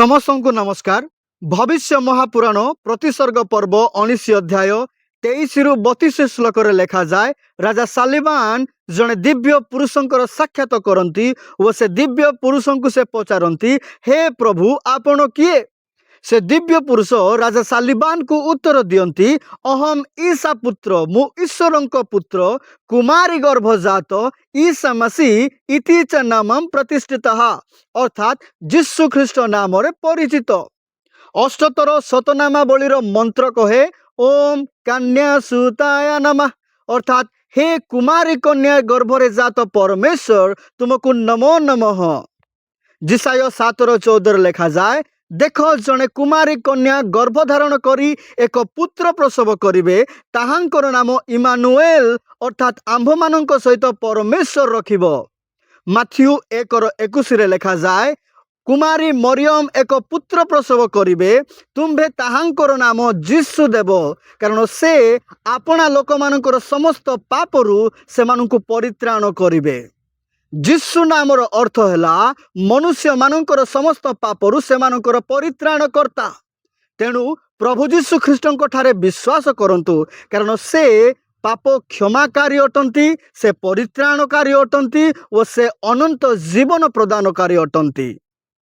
समस्त को नमस्कार। भविष्य महापुराण प्रतिसर्ग पर्व 19 अध्याय 23 रु 32 श्लोक लेखा जाए राजा सालिबान जड़े दिव्य पुरुषंकर साक्षात करती और से दिव्य पुरुष को से पचारती, हे प्रभु आपण किए? से दिव्य पुरुष राजा सालिबान को उत्तर दियंती, अहम ईसा पुत्र, मु ईश्वर पुत्र, कुमारी गर्भजात ईसा मसीह इति च नामं प्रतिष्ठित, अर्थात जीशु ख्रीष्ट नाम परिचित। अष्टतर शतनामावलीर मंत्र कहे ओम कन्या सुताय नमः, अर्थात हे कुमारी कन्या गर्भरे जात परमेश्वर तुमको नमो नमः। जिसाय 7:14 लेखा जाए, देख जड़े कुमारी कन्या गर्भधारण करी एक पुत्र प्रसव करिवे, ताहांकर नाम इमानुएल, अर्थात आंभ मानक सहित परमेश्वर रखिब। माथ्यू 1:21 लेखा जाए, कुमारी मरियम एक पुत्र प्रसव करिवे, तुम्भे ताहांकर नाम जीशु देव, कारण से आपणा लोक मानकर समस्त पापरु सेमानंकु परित्राण करिवे। जीशु नामर अर्थ है मनुष्य मानकर समस्त पापरु सेमानकर परित्राण करता। तेणु प्रभु जीशु ख्रीष्टଙ୍କ ठारे विश्वास करंतु, कारण से पाप क्षमाकारी अटंती, से परित्राणकारी अटंती और से अनंत जीवन प्रदानकारी अटंती।